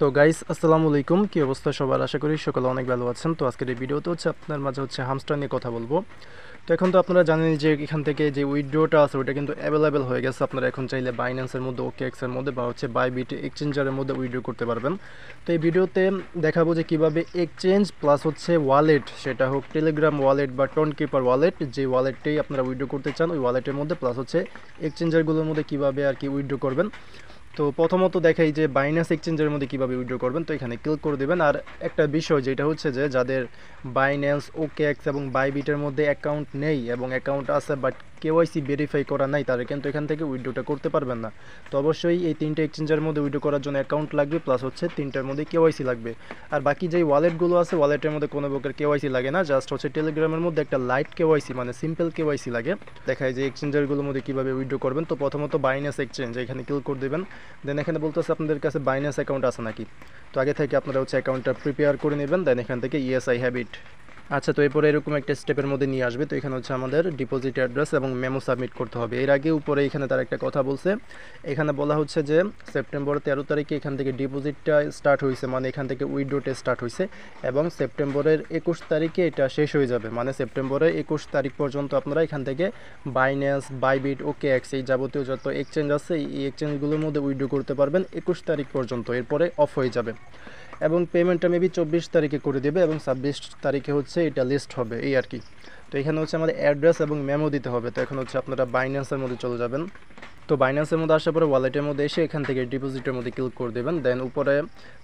তো গাইস আসসালামু আলাইকুম, কি অবস্থা সবার? আশা করি সকলে অনেক ভালো আছেন। তো আজকের এই ভিডিওতে আপনার মাঝে হামস্টার নিয়ে কথা বলবো। তো এখন তো আপনারা জানেন যে এখান থেকে যে উইথড্রটা আছে ওটা কিন্তু অ্যাভেলেবেল হয়ে গেছে। আপনারা এখন চাইলে বাইন্যান্সের মধ্যে, ওকেএক্স এর মধ্যে বা বাইবিট এক্সচেঞ্জারের মধ্যে উইথড্র করতে পারবেন। তো এই ভিডিওতে দেখাবো যে কিভাবে এক্সচেঞ্জ প্লাস ওয়ালেট, সেটা হোক টেলিগ্রাম ওয়ালেট বা টন কিপার ওয়ালেট, যে ওয়ালেটটাই আপনারা উইথড্র করতে চান ওই ওয়ালেটের মধ্যে প্লাস এক্সচেঞ্জারগুলোর মধ্যে কিভাবে উইথড্র করবেন। তো প্রথমত দেখাই যে বাইন্যান্স এক্সচেঞ্জের মধ্যে কীভাবে উইথড্র করবেন। তো এখানে ক্লিক করে দেবেন। আর একটা বিষয় যেটা হচ্ছে যে যাদের বাইন্যান্স, ওকেএক্স এবং বাইবিটের মধ্যে অ্যাকাউন্ট নেই এবং অ্যাকাউন্ট আছে বাট কেওয়াইসি ভেরিফাই করা নাই, তারা কিন্তু এখান থেকে উইথড্রটা করতে পারবেন না। তো অবশ্যই এই তিনটে এক্সচেঞ্জের মধ্যে উইথড্র করার জন্য অ্যাকাউন্ট লাগবে, প্লাস তিনটার মধ্যে কেওয়াইসি লাগবে। আর বাকি যেই ওয়ালেটগুলো আছে ওয়ালেটের মধ্যে কোনো প্রকার কেওয়াইসি লাগে না, জাস্ট টেলিগ্রামের মধ্যে একটা লাইট কেওয়াইসি মানে সিম্পল কেওয়াইসি লাগে। দেখায় যে এক্সচেঞ্জারগুলোর মধ্যে কীভাবে উইথড্র করবেন। তো প্রথমত বাইন্যান্স এক্সচেঞ্জ এখানে ক্লিক করে দেবেন। দেন এখানে বলতেছে আপনাদের কাছে বাইন্যান্স অ্যাকাউন্ট আছে নাকি। তো আগে থেকে আপনারা অ্যাকাউন্টটা প্রিপেয়ার করে নেবেন। দেন এখান থেকে ইয়েস আই হ্যাভ ইট। আচ্ছা, তো এরপরে এরকম একটা স্টেপের মধ্যে নিয়ে আসবে। তো এখানে আমাদের ডিপোজিট অ্যাড্রেস এবং মেমো সাবমিট করতে হবে। এর আগে উপরে এখানে তার একটা কথা বলছে, এখানে বলা হচ্ছে যে সেপ্টেম্বর 13 তারিখে এখান থেকে ডিপোজিটটা স্টার্ট হয়েছে, মানে এখান থেকে উইথড্রটা স্টার্ট হয়েছে এবং সেপ্টেম্বরের 21 তারিখে এটা শেষ হয়ে যাবে। মানে সেপ্টেম্বরের 21 তারিখ পর্যন্ত আপনারা এখান থেকে বাইন্যান্স, বাইবিট, ওকেএক্স এই যাবতীয় যত এক্সচেঞ্জ আছে এই এক্সচেঞ্জগুলোর মধ্যে উইথড্র করতে পারবেন 21 তারিখ পর্যন্ত, এরপরে অফ হয়ে যাবে। এবং পেমেন্টটা মেবি 24 তারিখে করে দেবে এবং 26 তারিখে এটা লিস্ট হবে, এই আর কি। তো এখানে আমাদের অ্যাড্রেস এবং মেমো দিতে হবে। তো এখন আপনারা বাইন্যান্সের মধ্যে চলে যাবেন। তো বাইন্যান্সের মধ্যে আসার পরে ওয়ালেটের মধ্যে এসে এখান থেকে ডিপোজিটের মধ্যে ক্লিক করে দেবেন। দেন উপরে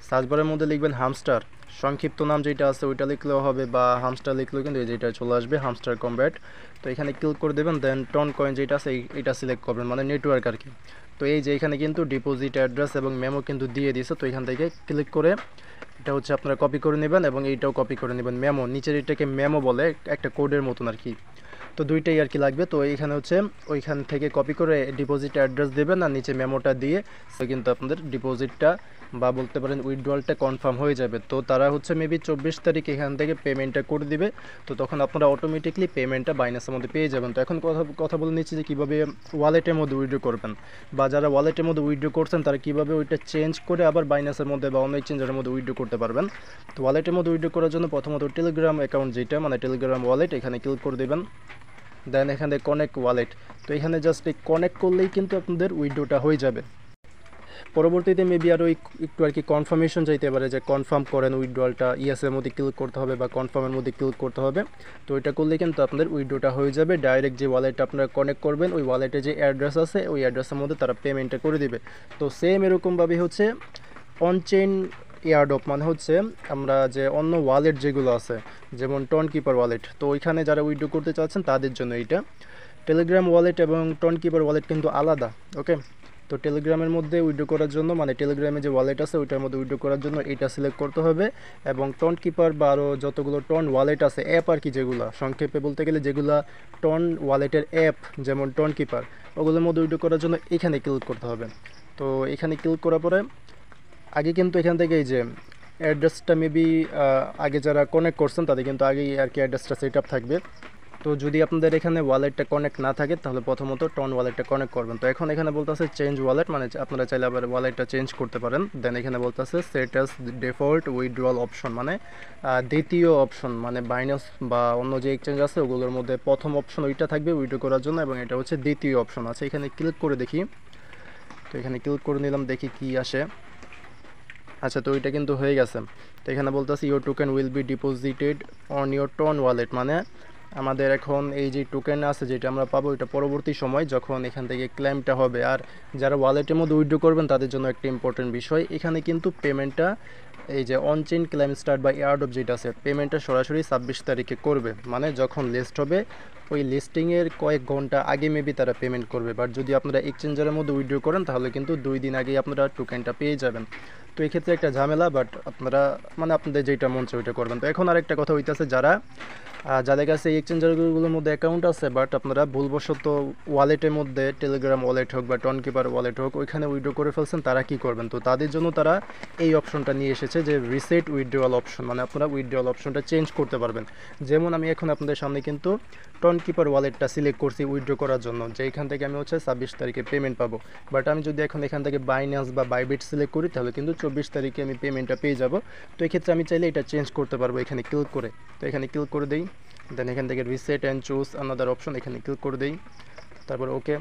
সার্চ বারের মধ্যে লিখবেন হামস্টার, সংক্ষিপ্ত নাম যেটা আছে ওইটা লিখলেও হবে বা হামস্টার লিখলেও কিন্তু যেটা চলে আসবে, হামস্টার কমব্যাট। তো এখানে ক্লিক করে দেবেন। দেন টন কয়েন যেটা আছে এটা সিলেক্ট করবেন, মানে নেটওয়ার্ক আর কি। তো এই যে এখানে কিন্তু ডিপোজিট অ্যাড্রেস এবং মেমো কিন্তু দিয়ে দিয়েছে। তো এখান থেকে ক্লিক করে এটা আপনারা কপি করে নেবেন এবং এইটাও কপি করে নেবেন। মেমো নিচের এটাকে মেমো বলে, একটা কোডের মতন আর কি। তো দুইটাই আর কি লাগবে। তো এইখানে ওইখান থেকে কপি করে ডিপোজিট অ্যাড্রেস দেবেন আর নিচে মেমোটা দিয়ে কিন্তু আপনাদের ডিপোজিটটা বা বলতে পারেন উইথড্রলটা কনফার্ম হয়ে যাবে। তো তারা মেবি 24 তারিখ এখান থেকে পেমেন্টটা করে দিবে। তো তখন আপনারা অটোমেটিকলি পেমেন্টটা বাইন্যান্সের মধ্যে পেয়ে যাবেন। তো এখন কথা বলে নিচ্ছি যে কীভাবে ওয়ালেটের মধ্যে উইথড্র করবেন, বা যারা ওয়ালেটের মধ্যে উইথড্র করছেন তারা কীভাবে ওইটা চেঞ্জ করে আবার বাইন্যান্সের মধ্যে বা অন্য এক্সচেঞ্জের মধ্যে উইথড্র করতে পারবেন। তো ওয়ালেটের মধ্যে উইথড্র করার জন্য প্রথমত টেলিগ্রাম অ্যাকাউন্ট যেটা মানে টেলিগ্রাম ওয়ালেট, এখানে ক্লিক করে দেবেন। দেন এখানে কানেক্ট ওয়ালেট। তো এখানে জাস্ট কানেক্ট করলেই কিন্তু আপনাদের উইথড্রটা হয়ে যাবে। পরবর্তীতে মেবি আরও একটু আর কি কনফার্মেশন চাইতে পারে যে কনফার্ম করেন উইথড্রলটা, ইয়েসের মধ্যে ক্লিক করতে হবে বা কনফার্মের মধ্যে ক্লিক করতে হবে। তো এটা করলে কিন্তু আপনাদের উইথড্রটা হয়ে যাবে। ডাইরেক্ট যে ওয়ালেটটা আপনারা কানেক্ট করবেন ওই ওয়ালেটে যে অ্যাড্রেস আছে ওই অ্যাড্রেসের মধ্যে তারা পেমেন্টটা করে দিবে। তো সেম এরকমভাবে অনচেইন এয়ারড্রপ, মানে আমরা যে অন্য ওয়ালেট যেগুলো আছে যেমন টন কিপার ওয়ালেট, তো ওইখানে যারা উইথড্র করতে চাচ্ছেন তাদের জন্য এইটা। টেলিগ্রাম ওয়ালেট এবং টন কিপার ওয়ালেট কিন্তু আলাদা, ওকে। তো টেলিগ্রামের মধ্যে উইথড্র করার জন্য মানে টেলিগ্রামে যে ওয়ালেট আছে ওইটার মধ্যে উইথড্র করার জন্য এটা সিলেক্ট করতে হবে। এবং টন কিপার বা আরও যতগুলো টন ওয়ালেট আছে অ্যাপ আর কি, যেগুলো সংক্ষেপে বলতে গেলে যেগুলো টন ওয়ালেটের অ্যাপ যেমন টন কিপার, ওগুলোর মধ্যে উইথড্র করার জন্য এখানে ক্লিক করতে হবে। তো এখানে ক্লিক করার পরে আগে কিন্তু এখান থেকে এই যে অ্যাড্রেসটা মেবি আগে যারা কানেক্ট করছেন তাদের কিন্তু আগেই আর কি অ্যাড্রেসটা সেট আপ থাকবে। তো যদি আপনাদের এখানে ওয়ালেটটা কানেক্ট না থাকে তাহলে প্রথমত টন ওয়ালেটটা কানেক্ট করবেন। তো এখন এখানে বলতেছে চেঞ্জ ওয়ালেট, মানে আপনারা চাইলে আবার ওয়ালেটটা চেঞ্জ করতে পারেন। দেন এখানে বলতেছে set as default withdrawal option, মানে দ্বিতীয় অপশন, মানে বাইন্যান্স বা অন্য যে এক্সচেঞ্জ আছে ওগুলোর মধ্যে প্রথম অপশন ওইটা থাকবে উইথড্র করার জন্য এবং এটা দ্বিতীয় অপশন আছে। এখানে ক্লিক করে দেখি। তো এখানে ক্লিক করে নিলাম, দেখি কি আসে। আচ্ছা, তো এটা কিন্তু হয়ে গেছে। তো এখানে বলতেছে your token will be deposited on your Ton wallet, মানে আমাদের এখন এই যে টোকেন আছে যেটা আমরা পাবো এটা পরবর্তী সময় যখন এখান থেকে ক্লেমটা হবে। আর যারা ওয়ালেটের মধ্যে উইথড্র করবেন তাদের জন্য একটা ইম্পর্টেন্ট বিষয়, এখানে কিন্তু পেমেন্টটা এই যে অনচেইন ক্লেম স্টার্ট বা এয়ারড্রপ যেটা আছে পেমেন্টটা সরাসরি 26 তারিখে করবে, মানে যখন লিস্ট হবে ওই লিস্টিংয়ের কয়েক ঘন্টা আগে মেবি তারা পেমেন্ট করবে। বাট যদি আপনারা এক্সচেঞ্জারের মধ্যে উইথড্র করেন তাহলে কিন্তু 2 দিন আগেই আপনারা টোকেনটা পেয়ে যাবেন। তো এই ক্ষেত্রে একটা ঝামেলা, বাট আপনারা মানে আপনাদের যেটা মন চায় ওইটা করবেন। তো এখন আরেকটা কথা হইতেছে, যাদের কাছে এই এক্সচেঞ্জারগুলোর মধ্যে অ্যাকাউন্ট আছে বাট আপনারা ভুলবশত ওয়ালেটের মধ্যে টেলিগ্রাম ওয়ালেট হোক বা টন কিপার ওয়ালেট হোক ওইখানে উইথড্র করে ফেলছেন, তারা কি করবেন? তো তাদের জন্য তারা এই অপশনটা নিয়ে এসেছে যে রিসেট উইথড্রয়াল অপশন, মানে আপনারা উইথড্রয়াল অপশনটা চেঞ্জ করতে পারবেন। যেমন আমি এখন আপনাদের সামনে কিন্তু টন কিপার ওয়ালেটটা সিলেক্ট করছি উইথড্র করার জন্য, যে এখান থেকে আমি হচ্ছে 26 তারিখে পেমেন্ট পাবো। বাট আমি যদি এখন এখান থেকে বাইন্যান্স বা বাইবিট সিলেক্ট করি তাহলে কিন্তু 24 তারিখে আমি পেমেন্টটা পেয়ে যাব। তো এক্ষেত্রে আমি চাইলে এটা চেঞ্জ করতে পারবো এখানে ক্লিক করে। তো এখানে ক্লিক করে দিই, দেন এখান থেকে reset and choose another option এখানে ক্লিক করে দিই, তারপর ওকে।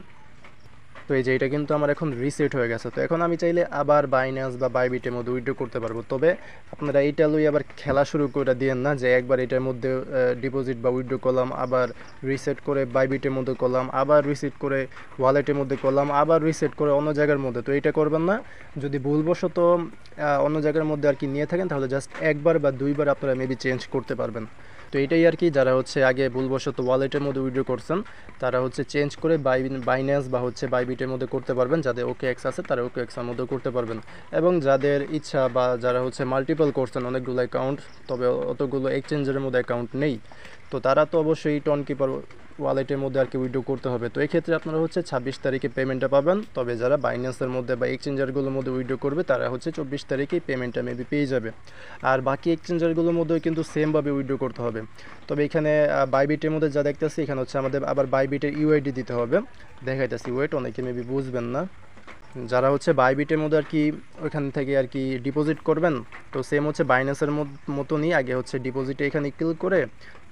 তো এই যে এটা কিন্তু আমার এখন রিসেট হয়ে গেছে। তো এখন আমি চাইলে আবার বাইন্যান্স বা বাইবিটের মধ্যে উইথড্র করতে পারবো। তবে আপনারা এইটা লই আবার খেলা শুরু করে দিয়েন না, যে একবার এটার মধ্যে ডিপোজিট বা উইথড্র করলাম, আবার রিসেট করে বাইবিটের মধ্যে করলাম, আবার রিসেট করে ওয়ালেটের মধ্যে করলাম, আবার রিসেট করে অন্য জায়গার মধ্যে। তো এটা করবেন না। যদি ভুলবশত অন্য জায়গার মধ্যে আর কি নিয়ে থাকেন তাহলে জাস্ট একবার বা দুইবার আপনারা মেবি চেঞ্জ করতে পারবেন। তো এটাই আর কি, যারা হচ্ছে আগে ভুলবশত ওয়ালেটের মধ্যে উইথড্র করছেন তারা হচ্ছে চেঞ্জ করে বাইন্যান্স বা হচ্ছে বাইবিটের মধ্যে করতে পারবেন। যাদের OKX আছে তারা OKX-এর মধ্যে করতে পারবেন। এবং যাদের ইচ্ছা বা যারা হচ্ছে মাল্টিপল করছেন অনেকগুলো অ্যাকাউন্ট, তবে অতগুলো এক্সচেঞ্জের মধ্যে অ্যাকাউন্ট নেই, তো তারা তো অবশ্যই টন কিপার ওয়ালেটের মধ্যে আর কি উইথড্র করতে হবে। তো এই ক্ষেত্রে আপনারা হচ্ছে 26 তারিখে পেমেন্টটা পাবেন। তবে যারা বাইন্যান্সের মধ্যে বা এক্সচেঞ্জারগুলোর মধ্যে উইথড্র করবে তারা হচ্ছে 24 তারিখেই পেমেন্টটা মেবি পেয়ে যাবে। আর বাকি এক্সচেঞ্জারগুলোর মধ্যেও কিন্তু সেমভাবে উইথড্র করতে হবে। তবে এখানে বাইবিটের মধ্যে যা দেখতেছি এখানে হচ্ছে আমাদের আবার বাইবিটের ইউআইডি দিতে হবে। দেখাইতেছি, ওয়েট, অনেকে মেবি বুঝবেন না। যারা হচ্ছে বাইবিটের মধ্যে আর কি ওইখান থেকে আর কি ডিপোজিট করবেন, তো সেম হচ্ছে বাইন্যান্সের মতনই আগে হচ্ছে ডিপোজিটে এখানে ক্লিক করে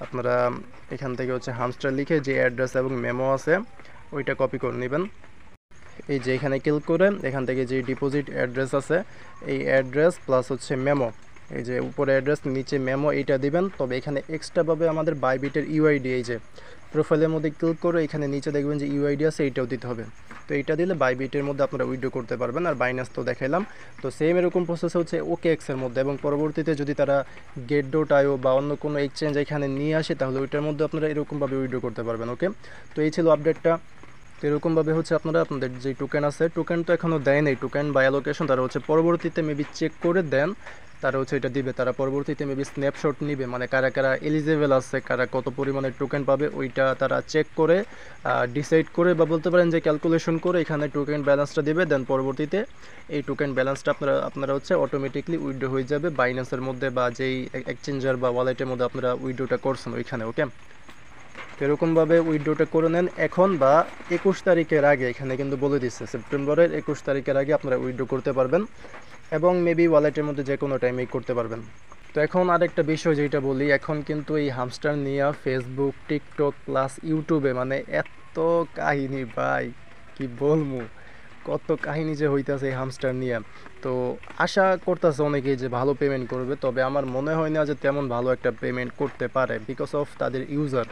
আপনারা এখান থেকে হচ্ছে হামস্টার লিখে যে অ্যাড্রেস এবং মেমো আছে ওইটা কপি করে নেবেন। এই যে এখানে ক্লিক করে এখান থেকে যে ডিপোজিট অ্যাড্রেস আছে এই অ্যাড্রেস প্লাস হচ্ছে মেমো, এই যে উপরে অ্যাড্রেস নিচে মেমো এইটা দিবেন। তবে এখানে এক্সট্রাভাবে আমাদের বাইবিটের ইউআইডি, এই যে প্রোফাইলের মধ্যে ক্লিক করে এখানে নিচে দেখবেন যে ইউআইডি আছে, এইটাও দিতে হবে। তো এইটা দিলে বাইবিটের মধ্যে আপনারা উইথড্র করতে পারবেন। আর বাইন্যান্স তো দেখাইলাম। তো সেম এরকম প্রসেস হচ্ছে OKX-এর মধ্যে, এবং পরবর্তীতে যদি তারা Get.io বা অন্য কোনো এক্সচেঞ্জ এখানে নিয়ে আসে তাহলে ওইটার মধ্যে আপনারা এরকমভাবে উইথড্র করতে পারবেন। ওকে, তো এই ছিল আপডেটটা। তো এরকমভাবে হচ্ছে আপনারা আপনাদের যে টোকেন আছে, টোকেন তো এখনও দেয় নেই, টোকেন বা অ্যালোকেশন তারা হচ্ছে পরবর্তীতে মেবি চেক করে দেন, তারা হচ্ছে এটা দিবে। তারা পরবর্তীতে মেবি স্ন্যাপশট নিবে, মানে কারা কারা এলিজেবল আছে, কারা কত পরিমাণে টোকেন পাবে ওইটা তারা চেক করে ডিসাইড করে বা বলতে পারেন যে ক্যালকুলেশন করে এখানে টোকেন ব্যালেন্সটা দিবে। দেন পরবর্তীতে এই টোকেন ব্যালেন্সটা আপনারা হচ্ছে অটোমেটিকলি উইথড্র হয়ে যাবে বাইন্যান্সের মধ্যে বা যেই এক্সচেঞ্জার বা ওয়ালেটের মধ্যে আপনারা উইথড্রটা করছেন ওইখানে। ওকে, এরকমভাবে উইথড্রটা করে নেন এখন বা 21 তারিখের আগে। এখানে কিন্তু বলে দিচ্ছে সেপ্টেম্বরের 21 তারিখের আগে আপনারা উইথড্র করতে পারবেন, এবং মেবি ওয়ালেটের মধ্যে যে কোনো টাইমেই করতে পারবেন। তো এখন আরেকটা বিষয় যেটা বলি, এখন কিন্তু এই হামস্টার নিয়ে ফেসবুক, টিকটক প্লাস ইউটিউবে মানে এত কাহিনী ভাই, কি বলবো, কত কাহিনী যে হইতাছে এই হামস্টার নিয়ে। তো আশা করতেছে অনেকেই যে ভালো পেমেন্ট করবে, তবে আমার মনে হয় না যে তেমন ভালো একটা পেমেন্ট করতে পারে, বিকজ অফ তাদের ইউজার।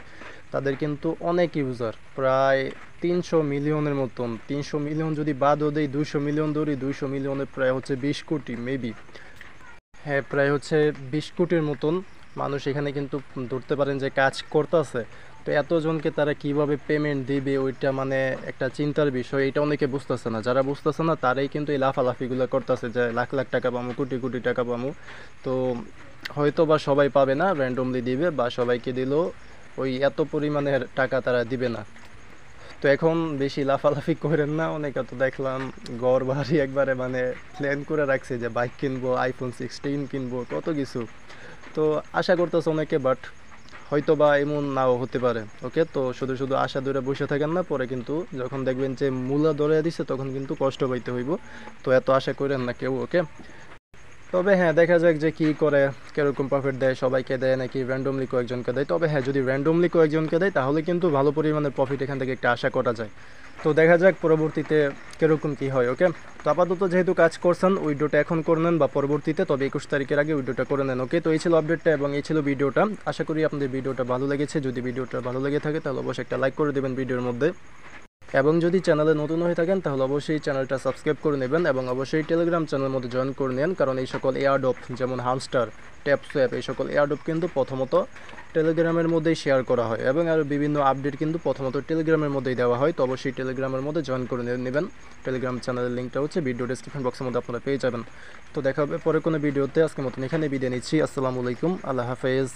তাদের কিন্তু অনেক ইউজার, প্রায় 300 মিলিয়নের মতন। 300 মিলিয়ন যদি বাদও দেই, 200 মিলিয়ন ধরি, 200 মিলিয়নের প্রায় হচ্ছে 20 কোটি মেবি, হ্যাঁ প্রায় হচ্ছে 20 কোটির মতন মানুষ এখানে কিন্তু ধরতে পারেন যে কাজ করতেছে। তো এতজনকে তারা কিভাবে পেমেন্ট দিবে ওইটা মানে একটা চিন্তার বিষয়। এটা অনেকে বুঝতেছে না, যারা বুঝতেছে না তারাই কিন্তু এই লাফালাফিগুলো করতেছে যে লাখ লাখ টাকা পাবো, কোটি কোটি টাকা পাবো। তো হয়তো বা সবাই পাবে না, র্যান্ডমলি দিবে, বা সবাইকে দিলেও ওই এত পরিমাণের টাকা তারা দিবে না। তো এখন বেশি লাফালাফি করেন না। অনেকে তো দেখলাম ঘর বাড়ি একবারে মানে প্ল্যান করে রাখছে যে বাইক কিনবো, আইফোন 16 কিনবো, কত কিছু। তো আশা করতেছে অনেকে, বাট হয়তো বা এমন নাও হতে পারে। ওকে, তো শুধু শুধু আশা ধরে বসে থাকেন না, পরে কিন্তু যখন দেখবেন যে মূলা ধরে দিচ্ছে তখন কিন্তু কষ্ট পাইতে হইব। তো এত আশা করেন না কেউ। ওকে, তবে হ্যাঁ দেখা যাক যে কী করে, কীরকম প্রফিট দেয়, সবাইকে দেয় নাকি র্যান্ডমলি কয়েকজনকে দেয়। তবে হ্যাঁ, যদি র্যান্ডমলি কয়েকজনকে দেয় তাহলে কিন্তু ভালো পরিমাণের প্রফিট এখান থেকে একটা আশা করা যায়। তো দেখা যাক পরবর্তীতে কীরকম কী হয়। ওকে, তো আপাতত যেহেতু কাজ করছেন উইড্রোটা এখন করে নেন বা পরবর্তীতে, তবে 21 তারিখের আগে উইড্রোটা করে নেন। ওকে, তো এই ছিল আপডেটটা এবং এই ছিল ভিডিওটা। আশা করি আপনাদের ভিডিওটা ভালো লেগেছে। যদি ভিডিওটা ভালো লেগে থাকে তাহলে অবশ্যই একটা লাইক করে দেবেন ভিডিওর মধ্যে, এবং যদি চ্যানেলে নতুন হয়ে থাকেন তাহলে অবশ্যই চ্যানেলটা সাবস্ক্রাইব করে নেবেন, এবং অবশ্যই টেলিগ্রাম চ্যানেলের মধ্যে জয়েন করে নেন। কারণ এই সকল এয়ারড্রপ যেমন হামস্টার, ট্যাপসোয়াপ, এই সকল এয়ারড্রপ কিন্তু প্রথমত টেলিগ্রামের মধ্যেই শেয়ার করা হয়, এবং আরও বিভিন্ন আপডেট কিন্তু প্রথমত টেলিগ্রামের মধ্যেই দেওয়া হয়। তো অবশ্যই টেলিগ্রামের মধ্যে জয়েন করে নেবেন। টেলিগ্রাম চ্যানেলের লিঙ্কটা হচ্ছে ভিডিও ডেসক্রিপশন বক্সের মধ্যে আপনারা পেয়ে যাবেন। তো দেখা হবে পরে কোনো ভিডিওতে। আজকের মতন এখানে বিদায় নিচ্ছি। আসসালামু আলাইকুম, আল্লাহ হাফেজ।